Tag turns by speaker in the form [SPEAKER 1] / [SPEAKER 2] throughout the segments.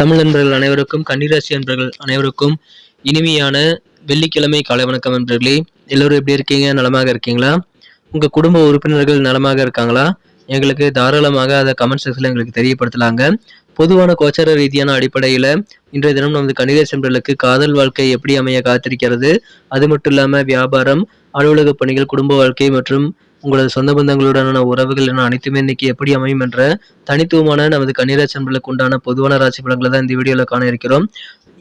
[SPEAKER 1] தமிழ் நண்பர்கள் அனைவருக்கும், கன்னிராசி நண்பர்கள் அனைவருக்கும் இனிமையான வெள்ளிக்கிழமை காலை வணக்கம் நண்பர்களே. எல்லோரும் எப்படி இருக்கீங்க? நலமாக இருக்கீங்களா? உங்க குடும்ப உறுப்பினர்கள் நலமாக இருக்காங்களா? எங்களுக்கு தாராளமாக அதை கமெண்ட் செக்ஷன்ல எங்களுக்கு தெரியப்படுத்தலாங்க. பொதுவான கோச்சார ரீதியான அடிப்படையில இன்றைய தினம் நமது கன்னிராசி நண்பர்களுக்கு காதல் வாழ்க்கை எப்படி அமைய காத்திருக்கிறது, அது மட்டும் இல்லாம வியாபாரம், அலுவலக பணிகள், குடும்ப வாழ்க்கை மற்றும் உங்களது சொந்த பந்தங்களுடனான உறவுகள் என அனைத்துமே இன்னைக்கு எப்படி அமையும் என்ற தனித்துவமான நமது கன்னிராசி நண்பர்களுக்கு உண்டான பொதுவான ராசி பலன்களை தான் இந்த வீடியோல காண இருக்கிறோம்.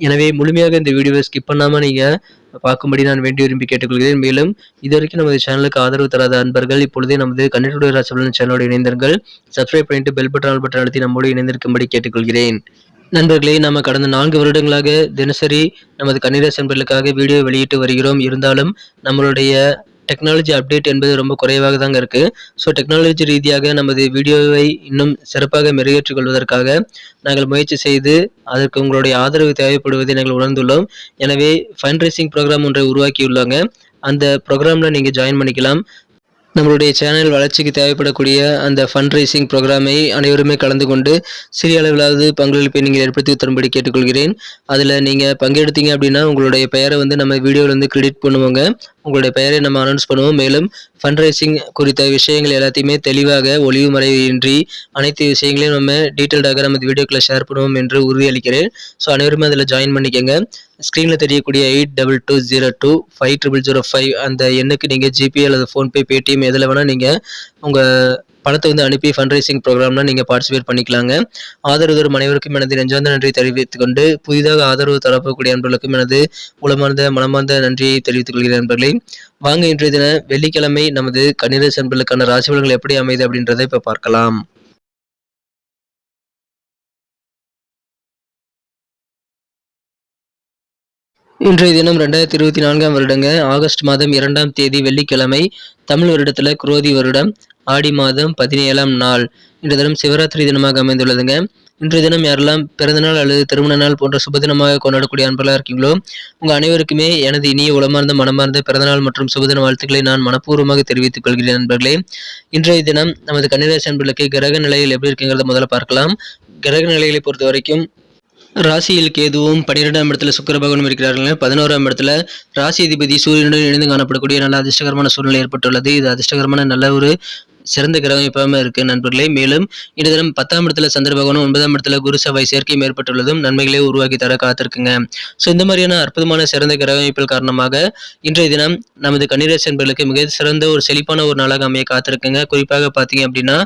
[SPEAKER 1] எனவே முழுமையாக இந்த வீடியோவை ஸ்கிப் பண்ணாம நீங்க பார்க்கும்படி நான் வேண்டி விரும்பி கேட்டுக்கொள்கிறேன். மேலும் இதுவரைக்கும் நமது சேனலுக்கு ஆதரவு தராத அன்பர்கள் இப்பொழுதே நமது கன்னிராசி ராசி பலன் சேனலோடு இணைந்தீர்கள். சப்ஸ்கிரைப் பண்ணிட்டு பெல் பட்டன் அழுத்தி நம்மோடு இணைந்திருக்கும்படி கேட்டுக்கொள்கிறேன். நண்பர்களே, நம்ம கடந்த 4 வருடங்களாக தினசரி நமது கன்னிராசி நண்பர்களுக்காக வீடியோ வெளியிட்டு வருகிறோம். இருந்தாலும் நம்மளுடைய டெக்னாலஜி அப்டேட் என்பது ரொம்ப குறைவாக தாங்க இருக்கு. ஸோ டெக்னாலஜி ரீதியாக நமது வீடியோவை இன்னும் சிறப்பாக மெருகேற்றிக் கொள்வதற்காக நாங்கள் முயற்சி செய்து அதற்கு உங்களுடைய ஆதரவு தேவைப்படுவதை நாங்கள் உணர்ந்துள்ளோம். எனவே ஃபண்ட் ரைசிங் ப்ரோக்ராம் ஒன்றை உருவாக்கியுள்ளாங்க. அந்த ப்ரோக்ராமில் நீங்கள் ஜாயின் பண்ணிக்கலாம். நம்மளுடைய சேனல் வளர்ச்சிக்கு தேவைப்படக்கூடிய அந்த ஃபண்ட் ரைசிங் ப்ரோக்ராமை அனைவருமே கலந்து கொண்டு சிறிய அளவிலாவது பங்களிப்பை நீங்கள் ஏற்படுத்தி தரும்படி கேட்டுக்கொள்கிறேன். அதில் நீங்கள் பங்கெடுத்தீங்க அப்படின்னா உங்களுடைய பெயரை நம்ம வீடியோவில் கிரெடிட் பண்ணுவோங்க. உங்களுடைய பெயரை நம்ம அனௌன்ஸ் பண்ணுவோம். மேலும் ஃபண்ட் ரைசிங் குறித்த விஷயங்கள் எல்லாத்தையுமே தெளிவாக ஒளிவு மறைவின்றி அனைத்து விஷயங்களையும் நம்ம டீட்டெயில்டாக நமது வீடியோக்களை ஷேர் பண்ணுவோம் என்று உறுதியளிக்கிறேன். ஸோ அனைவருமே அதில் ஜாயின் பண்ணிக்கோங்க. ஸ்க்ரீனில் தெரியக்கூடிய 8220250005 அந்த எண்ணுக்கு நீங்கள் ஜிபே அல்லது ஃபோன்பே, பேடிஎம் எதில் வேணால் நீங்கள் உங்கள் பணத்தை அனுப்பி ஃபண்ட் ரைசிங் ப்ரோக்ராம்லாம் நீங்கள் பார்ட்டிசிபேட் பண்ணிக்கலாங்க. ஆதரவு தரும் அனைவருக்கும் எனது நெஞ்சார்ந்த நன்றி தெரிவித்துக் கொண்டு புதிதாக ஆதரவு தரப்பக்கூடிய நண்பர்களுக்கும் எனது உளமார்ந்த மனமார்ந்த நன்றியை தெரிவித்துக் கொள்கிறேன் நண்பர்களே. வாங்க இன்றைய தின வெள்ளிக்கிழமை நமது கன்னிராசி நண்பர்களுக்கான ராசி பலன்கள் எப்படி அமையுது அப்படின்றத இப்போ பார்க்கலாம். இன்றைய தினம் 2024 வருடங்க ஆகஸ்ட் மாதம் 2ஆம் தேதி வெள்ளிக்கிழமை, தமிழ் வருடத்துல குரோதி வருடம் ஆடி மாதம் 17ஆம் நாள். இன்றைய தினம் சிவராத்திரி தினமாக அமைந்துள்ளதுங்க. இன்றைய தினம் யாரெல்லாம் பிறந்தநாள் அல்லது திருமண நாள் போன்ற சுபதினமாக கொண்டாடக்கூடிய அன்பர்களாக இருக்கீங்களோ உங்க அனைவருக்குமே எனது இனிய உளமார்ந்த மனமார்ந்த பிறந்தநாள் மற்றும் சுபதின வாழ்த்துக்களை நான் மனப்பூர்வமாக தெரிவித்துக் கொள்கிறேன் நண்பர்களே. இன்றைய தினம் நமது கன்னிராசி நண்பர்களுக்கு கிரக நிலையில் எப்படி இருக்குங்கிறத முதல்ல பார்க்கலாம். கிரக நிலைகளை பொறுத்த வரைக்கும் ராசியில் கேதுவும் 12ஆம் இடத்துல சுக்கிர பகவானும் இருக்கிறார்கள். 11ஆம் இடத்துல ராசி அதிபதி சூரியனுடன் இணைந்து காணப்படக்கூடிய நல்ல அதிர்ஷ்டகரமான சூழ்நிலை ஏற்பட்டுள்ளது. இது அதிர்ஷ்டகரமான நல்ல ஒரு சிறந்த கிரக அமைப்பாக இருக்கு நண்பர்களே. மேலும் இந்த தினம் 10ஆம் இடத்துல சந்திர பகவானும் 9ஆம் இடத்துல குரு செவ்வாய் சேர்க்கையும் ஏற்பட்டுள்ளதும் நன்மைகளை உருவாக்கி தர காத்திருக்குங்க. ஸோ இந்த மாதிரியான அற்புதமான சிறந்த கிரக அமைப்பில் காரணமாக இன்றைய தினம் நமது கன்னிராசி நண்பர்களுக்கு மிக சிறந்த ஒரு செழிப்பான ஒரு நாளாக அமைய காத்திருக்குங்க. குறிப்பாக பார்த்தீங்க அப்படின்னா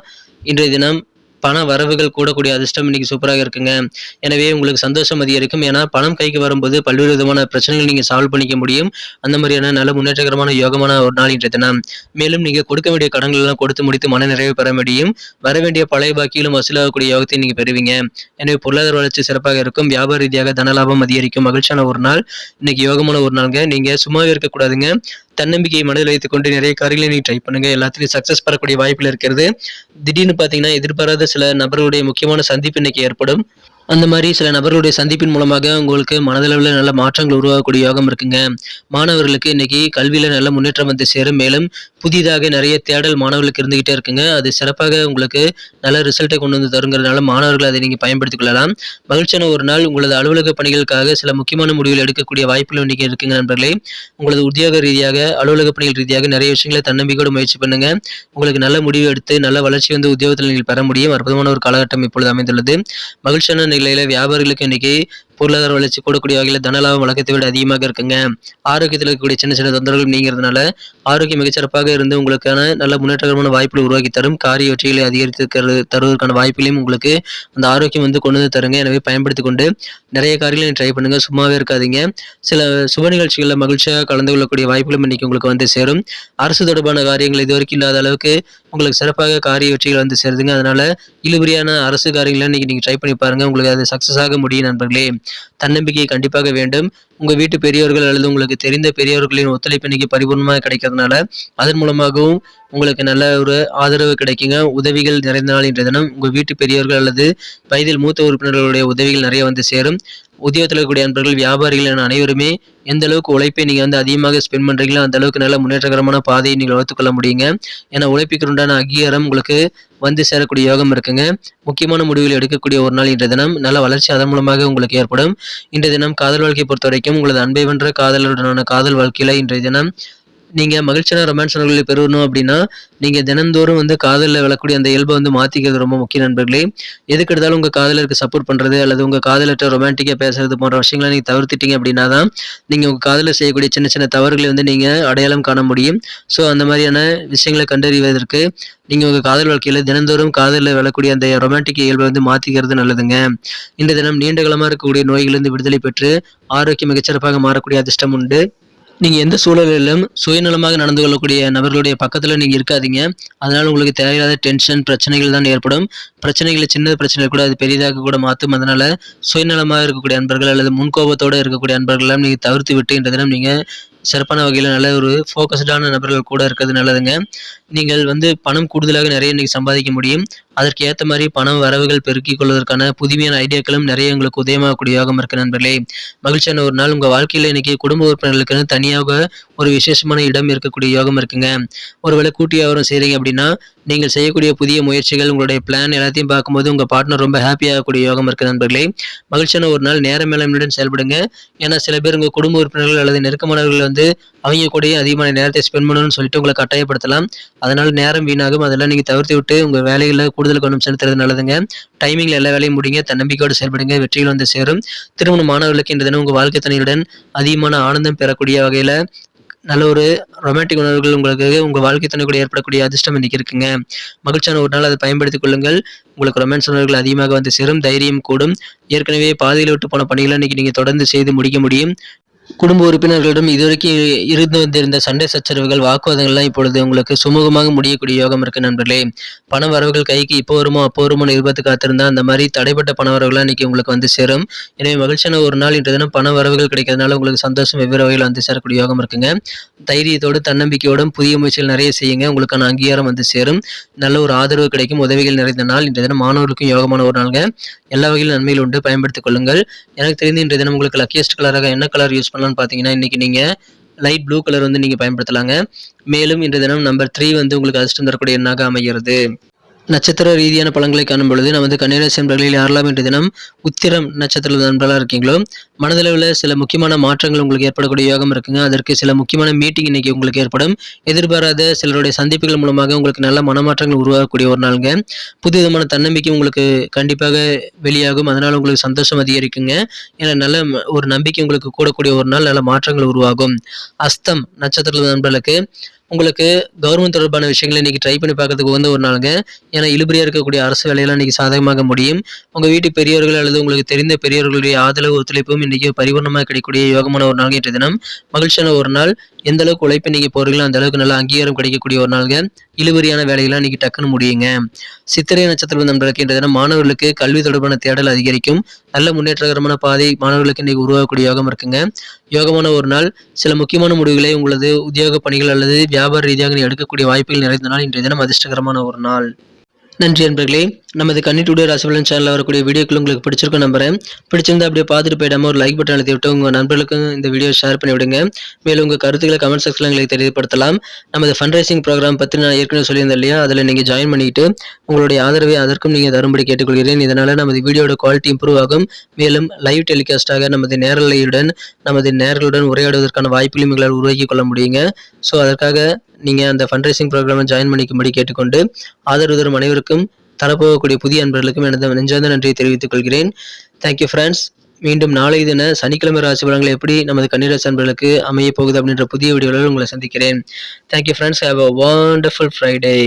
[SPEAKER 1] இன்றைய தினம் பண வரவுகள் கூடக்கூடிய அதிர்ஷ்டம் இன்னைக்கு சூப்பராக இருக்குங்க. எனவே உங்களுக்கு சந்தோஷம் அதிகரிக்கும். ஏன்னா பணம் கைக்கு வரும்போது பல்வேறு விதமான பிரச்சனைகள் நீங்க சால்வ் பண்ணிக்க முடியும். அந்த மாதிரியான நல்ல முன்னேற்றகரமான யோகமான ஒரு நாள் இன்றைய தினம். மேலும் நீங்க கொடுக்க வேண்டிய கடன்கள் எல்லாம் கொடுத்து முடித்து மன நிறைவு பெற முடியும். வர வேண்டிய பழைய பாக்கியிலும் வசூலாகக்கூடிய யோகத்தை நீங்க பெறுவீங்க. எனவே பொருளாதார வளர்ச்சி சிறப்பாக இருக்கும். வியாபார ரீதியாக தனலாபம் அதிகரிக்கும். மகிழ்ச்சியான ஒரு நாள். இன்னைக்கு யோகமான ஒரு நாளுங்க. நீங்க சும்மாவே இருக்கக்கூடாதுங்க. தன்னம்பிக்கையை மனதில் வைத்துக் கொண்டு நிறைய காரியங்களை நீங்க ட்ரை பண்ணுங்க. எல்லாத்துலயும் சக்சஸ் பெறக்கூடிய வாய்ப்புகள் இருக்கிறது. திடீர்னு பாத்தீங்கன்னா எதிர்பாராத சில நபர்களுடைய முக்கியமான சந்திப்பு இன்னைக்கு ஏற்படும். அந்த மாதிரி சில நபர்களுடைய சந்திப்பின் மூலமாக உங்களுக்கு மனதளவில் நல்ல மாற்றங்கள் உருவாகக்கூடிய யோகம் இருக்குங்க. மாணவர்களுக்கு இன்னைக்கு கல்வியில நல்ல முன்னேற்றம் வந்து சேரும். மேலும் புதிதாக நிறைய தேடல் மாணவர்களுக்கு இருந்துகிட்டே இருக்குங்க. அது சிறப்பாக உங்களுக்கு நல்ல ரிசல்ட்டை கொண்டு வந்து தருங்கிறதுனால மாணவர்கள் அதை நீங்க பயன்படுத்திக் கொள்ளலாம். மகிழ்ச்சியான ஒரு நாள். உங்களது அலுவலக பணிகளுக்காக சில முக்கியமான முடிவுகள் எடுக்கக்கூடிய வாய்ப்புகள் இன்னைக்கு இருக்குங்க நண்பர்களே. உங்களது உத்தியோக ரீதியாக அலுவலக பணிகள் ரீதியாக நிறைய விஷயங்களை தன்னம்பிக்கையோடு முயற்சி பண்ணுங்க. உங்களுக்கு நல்ல முடிவு எடுத்து நல்ல வளர்ச்சி உத்தியோகத்தில் நீங்கள் பெற முடியும். அற்புதமான ஒரு காலகட்டம் இப்பொழுது அமைந்துள்ளது. மகிழ்ச்சியான நிலையில வியாபாரிகளுக்கு இன்னைக்கு பொருளாதார வளர்ச்சி கூடக்கூடிய வகையில் தனலாபம் வழக்கத்தை விட அதிகமாக இருக்குங்க. ஆரோக்கியத்தில் இருக்கக்கூடிய சின்ன சின்ன தொந்தரவுகள் நீங்கிறதுனால ஆரோக்கியம் மிகச்சிறப்பாக இருந்து உங்களுக்கான நல்ல முன்னேற்றகரமான வாய்ப்புகளை உருவாக்கி தரும். காரிய வெற்றிகளை அதிகரித்து தருவதற்கான வாய்ப்புகளையும் உங்களுக்கு அந்த ஆரோக்கியம் கொண்டு வந்து தருங்க. எனவே பயன்படுத்திக் கொண்டு நிறைய காரியங்களை ட்ரை பண்ணுங்க. சும்மாவே இருக்காதீங்க. சில சுப நிகழ்ச்சிகளில் மகிழ்ச்சியாக கலந்து கொள்ளக்கூடிய வாய்ப்புகளும் இன்னைக்கு உங்களுக்கு வந்து சேரும். அரசு தொடர்பான காரியங்கள் இதுவரைக்கும் இல்லாத அளவுக்கு உங்களுக்கு சிறப்பாக காரிய வெற்றிகள் சேருதுங்க. அதனால இழுபறியான அரசு காரியங்களை இன்னைக்கு நீங்க ட்ரை பண்ணி பாருங்க. உங்களுக்கு அது சக்சஸ் ஆக முடியும் நண்பர்களே. தன்னம்பிக்கை கண்டிப்பாக வேண்டும். உங்கள் வீட்டு பெரியவர்கள் அல்லது உங்களுக்கு தெரிந்த பெரியவர்களின் ஒத்துழைப்பு இன்னைக்கு பரிபூர்ணமாக கிடைக்கிறதுனால அதன் மூலமாகவும் உங்களுக்கு நல்ல ஒரு ஆதரவு கிடைக்குங்க. உதவிகள் நிறைந்த நாள் இன்றைய தினம். உங்கள் வீட்டு பெரியவர்கள் அல்லது வயதில் மூத்த உறுப்பினர்களுடைய உதவிகள் நிறைய வந்து சேரும். உத்தியோகத்தில் இருக்கக்கூடிய நண்பர்கள், வியாபாரிகள் என அனைவருமே எந்த அளவுக்கு உழைப்பை நீங்கள் வந்து அதிகமாக ஸ்பெண்ட் பண்ணுறீங்களோ அந்த அளவுக்கு நல்ல முன்னேற்றகரமான பாதையை நீங்கள் வளர்த்துக்கொள்ள முடியுங்க. ஏன்னா உழைப்புக்கு உண்டான அங்கீகாரம் உங்களுக்கு வந்து சேரக்கூடிய யோகம் இருக்குங்க. முக்கியமான முடிவுகள் எடுக்கக்கூடிய ஒரு நாள் இன்றைய தினம். நல்ல வளர்ச்சி அதன் மூலமாக உங்களுக்கு ஏற்படும். இன்றைய தினம் காதல் வாழ்க்கையை பொறுத்த வரைக்கும் உங்களது அன்பை வென்ற காதலருடனான காதல் வாழ்க்கையில இன்றைய தினம் நீங்க மகிழ்ச்சியான ரொமான்ஸ் உணர்வுகளை பெறணும் அப்படின்னா நீங்க தினந்தோறும் வந்து காதலில் விழக்கூடிய அந்த இயல்பை வந்து மாத்திக்கிறது ரொம்ப முக்கிய நண்பர்களே. எதுக்கு எடுத்தாலும் உங்க காதலருக்கு சப்போர்ட் பண்றது அல்லது உங்க காதலர்கிட்ட ரொமான்டிக்கா பேசுறது போன்ற விஷயங்களை நீங்க தவிர்த்துட்டீங்க அப்படின்னா தான் நீங்க உங்க காதலில் செய்யக்கூடிய சின்ன சின்ன தவறுகளை வந்து நீங்க அடையாளம் காண முடியும். ஸோ அந்த மாதிரியான விஷயங்களை கண்டறிவதற்கு நீங்க உங்க காதல் வாழ்க்கையில தினந்தோறும் காதலில் விழக்கூடிய அந்த ரொமான்டிக் இயல்பை வந்து மாத்திக்கிறது நல்லதுங்க. இந்த தினம் நீண்ட காலமா இருக்கக்கூடிய நோய்களிலிருந்து விடுதலை பெற்று ஆரோக்கியம் மிகச்சிறப்பாக மாறக்கூடிய அதிர்ஷ்டம் உண்டு. நீங்க எந்த சூழலிலும் சுயநலமாக நடந்து கொள்ளக்கூடிய நபர்களுடைய பக்கத்துல நீங்க இருக்காதீங்க. அதனால உங்களுக்கு தேவையில்லாத டென்ஷன், பிரச்சனைகள் தான் ஏற்படும். பிரச்சனைகளை சின்ன பிரச்சனைகள் கூட அது பெரிதாக கூட மாற்றும். அதனால சுயநலமாக இருக்கக்கூடிய நண்பர்கள் அல்லது முன்கோபத்தோடு இருக்கக்கூடிய நண்பர்கள் எல்லாம் நீங்க தவிர்த்து விட்டு இன்றைய தினம் நீங்க சிறப்பான வகையில் நல்ல ஒரு ஃபோக்கஸ்டான நபர்கள் கூட இருக்கிறது நல்லதுங்க. நீங்கள் வந்து பணம் கூடுதலாக நிறைய இன்னைக்கு சம்பாதிக்க முடியும். அதற்கு ஏற்ற மாதிரி பணம் வரவுகள் பெருக்கிக் கொள்வதற்கான புதுமையான ஐடியாக்களும் நிறைய உங்களுக்கு உதயமாகக்கூடிய யோகம் இருக்கு நண்பர்களே. மகிழ்ச்சியான ஒரு நாள். உங்க வாழ்க்கையில இன்னைக்கு குடும்ப உறுப்பினர்களுக்கு தனியாக ஒரு விசேஷமான இடம் இருக்கக்கூடிய யோகம் இருக்குங்க. ஒருவேளை கூட்டு வியாபாரம் செய்றீங்க அப்படின்னா நீங்கள் செய்யக்கூடிய புதிய முயற்சிகள், உங்களுடைய பிளான் எல்லாத்தையும் பார்க்கும்போது உங்க பார்ட்னர் ரொம்ப ஹாப்பி ஆகக்கூடிய யோகம் இருக்கு நண்பர்களே. மகிழ்ச்சியான ஒரு நாள். நேர மேலாண்மையுடன் செயல்படுங்க. ஏன்னா சில பேர் உங்க குடும்ப உறுப்பினர்கள் அல்லது நெருக்கமானவர்கள் வந்து அவங்க கூடயே அதிகமான நேரத்தை ஸ்பெண்ட் பண்ணணும்னு சொல்லிட்டு உங்களை கட்டாயப்படுத்தலாம். அதனால நேரம் வீணாகும். அதெல்லாம் நீங்க தவிர்த்து விட்டு உங்க வேலைகளில் கூடுதல் கவனம் செலுத்துறது நல்லதுங்க. டைமிங்ல எல்லா வேலையும் முடிங்க. தன்னம்பிக்கையோடு செயல்படுங்க. வெற்றிகள் வந்து சேரும். திருமண மாணவர்களுக்கு இன்று தினம் உங்க வாழ்க்கை துணையுடன் அதிகமான ஆனந்தம் பெறக்கூடிய வகையில நல்ல ஒரு ரொமான்டிக் உணர்வுகள் உங்களுக்கு உங்க வாழ்க்கை துணை கூட ஏற்படக்கூடிய அதிர்ஷ்டம் இன்னைக்கு இருக்குங்க. மகிழ்ச்சியான ஒரு நாள். அதை பயன்படுத்திக் கொள்ளுங்கள். உங்களுக்கு ரொமான்ஸ் உணர்வுகள் அதிகமாக வந்து சேரும். தைரியம் கூடும். ஏற்கனவே பாதையில் விட்டு போன பணிகளை இன்னைக்கு நீங்க தொடர்ந்து செய்து முடிக்க முடியும். குடும்ப உறுப்பினர்களிடம் இதுவரைக்கும் இருந்து வந்திருந்த சண்டை சச்சரவுகள், வாக்குவாதங்கள்லாம் இப்பொழுது உங்களுக்கு சுமூகமாக முடியக்கூடிய யோகம் இருக்கு நண்பர்களே. பண வரவுகள் கைக்கு இப்போ வருமோ அப்போ வருமோ எதிர்பார்த்து காத்திருந்தா அந்த மாதிரி தடைப்பட்ட பண வரவுகள்லாம் இன்னைக்கு உங்களுக்கு வந்து சேரும். எனவே மகிழ்ச்சியான ஒரு நாள். இன்று தினம் பண வரவுகள் கிடைக்கிறதுனால உங்களுக்கு சந்தோஷம் வெவ்வேறு வகையில் வந்து சேரக்கூடிய யோகம் இருக்குங்க. தைரியத்தோடு தன்னம்பிக்கையோடும் புதிய முயற்சிகள் நிறைய செய்யுங்க. உங்களுக்கான அங்கீகாரம் வந்து சேரும். நல்ல ஒரு ஆதரவு கிடைக்கும். உதவிகள் நிறைந்த நாள். இன்றைய தினம் மாணவர்களுக்கும் யோகமான ஒரு நாளுங்க. எல்லா வகையிலும் நன்மைகள் உண்டு. பயன்படுத்திக் கொள்ளுங்கள். எனக்கு தெரிந்து இன்றைய தினம் உங்களுக்கு லக்கியஸ்ட் கலராக என்ன கலர் யூஸ் பண்ணலாம்னு பார்த்தீங்கன்னா இன்னைக்கு நீங்க லைட் ப்ளூ கலர் வந்து நீங்க பயன்படுத்தலாங்க. மேலும் இன்றைய தினம் நம்பர் 3 வந்து உங்களுக்கு அதிர்ஷ்டம் தரக்கூடிய எண்ணாக அமைகிறது. நட்சத்திர ரீதியான பலன்களை காணும் பொழுது நமது கன்னிராசி நண்பர்களில் யாரெல்லாம் இன்று தினம் உத்திரம் நட்சத்திர நண்பர்களாக இருக்கீங்களோ மனதளவில் சில முக்கியமான மாற்றங்கள் உங்களுக்கு ஏற்படக்கூடிய யோகம் இருக்குங்க. அதற்கு சில முக்கியமான மீட்டிங் இன்னைக்கு உங்களுக்கு ஏற்படும். எதிர்பாராத சிலருடைய சந்திப்புகள் மூலமாக உங்களுக்கு நல்ல மனமாற்றங்கள் உருவாகக்கூடிய ஒரு நாளுங்க. புது விதமான தன்னம்பிக்கை உங்களுக்கு கண்டிப்பாக வெளியாகும். அதனால உங்களுக்கு சந்தோஷம் அதிகரிக்குங்க. ஏன்னா நல்ல ஒரு நம்பிக்கை உங்களுக்கு கூடக்கூடிய ஒரு நாள். நல்ல மாற்றங்கள் உருவாகும். அஸ்தம் நட்சத்திர நண்பர்களுக்கு உங்களுக்கு கவர்மெண்ட் தொடர்பான விஷயங்களை இன்னைக்கு ட்ரை பண்ணி பார்க்கறதுக்கு வந்து ஒரு நாளுங்க. ஏன்னா இழுபறியா இருக்கக்கூடிய அரசு வேலையெல்லாம் இன்னைக்கு சாதகமாக முடியும். உங்க வீட்டு பெரியவர்கள் அல்லது உங்களுக்கு தெரிந்த பெரியவர்களுடைய ஆதரவு ஒத்துழைப்பும் இன்னைக்கு பரிபூர்ணமாக கிடைக்கக்கூடிய யோகமான ஒரு நாள். இன்றைய தினம் மகிழ்ச்சியான ஒரு நாள். எந்த அளவுக்கு உழைப்பு நீங்க போறீங்களோ அந்த அளவுக்கு நல்ல அங்கீகாரம் கிடைக்கக்கூடிய ஒரு நாளுங்க. இழுபறியான வேலைகள்லாம் இன்னைக்கு டக்குன்னு முடியுங்க. சித்திரை நட்சத்திரம் நண்பர்களுக்கு இன்றைய தினம் மாணவர்களுக்கு கல்வி தொடர்பான தேடல் அதிகரிக்கும். நல்ல முன்னேற்றகரமான பாதை மாணவர்களுக்கு இன்னைக்கு உருவாகக்கூடிய யோகம் இருக்குங்க. யோகமான ஒரு நாள். சில முக்கியமான முடிவுகளை உங்களது உத்தியோக பணிகள் அல்லது வியாபார ரீதியாக எடுக்கக்கூடிய வாய்ப்புகள் நிறைந்த நாள். இன்றைய தினம் அதிர்ஷ்டகரமான ஒரு நாள். நன்றி நண்பர்களே. நமது கன்னி டுடே ராசி பலன் சேனலில் வரக்கூடிய வீடியோக்கள் உங்களுக்கு பிடிச்சிருக்கும் நம்புறேன். பிடிச்சிருந்தா அப்படியே பார்த்துட்டு போயிடாம ஒரு லைக் பட்டன் அழுத்தி விட்டு உங்கள் நண்பர்களுக்கும் இந்த வீடியோ ஷேர் பண்ணி விடுங்க. மேலும் உங்கள் கருத்துக்களை கமெண்ட் செக்ஷனில் எங்களுக்கு தெரியப்படுத்தலாம். நமது ஃபண்ட் ரைசிங் ப்ரோக்ராம் பற்றி நான் ஏற்கனவே சொல்லியிருந்தேன் இல்லையா, அதில் நீங்கள் ஜாயின் பண்ணிட்டு உங்களுடைய ஆதரவை அதற்கும் நீங்கள் தரும்படி கேட்டுக்கொள்கிறேன். இதனால் நமது வீடியோட குவாலிட்டி இம்ப்ரூவ் ஆகும். மேலும் லைவ் டெலிகாஸ்டாக நமது நேர்களுடன் உரையாடுவதற்கான வாய்ப்புகளையும் எங்களால் உருவாக்கி கொள்ள முடியுங்க. ஸோ அதற்காக நீங்கள் அந்த ஃபண்ட் ரைசிங் ப்ரோக்ராமை ஜாயின் பண்ணிக்கும்படி கேட்டுக்கொண்டு ஆதரவு தரும் அனைவருக்கும் தரப்போகக்கூடிய புதிய அன்பர்களுக்கும் எனது நெஞ்சார்ந்த நன்றியை தெரிவித்துக் கொள்கிறேன். Thank you friends. மீண்டும் நாளை தின சனிக்கிழமை ராசி பலன்கள் எப்படி நமது கன்னிராசி அன்பர்களுக்கு அமைய போகுது அப்படின்ற புதிய வீடியோவில் உங்களை சந்திக்கிறேன். Thank you friends. Have a wonderful Friday.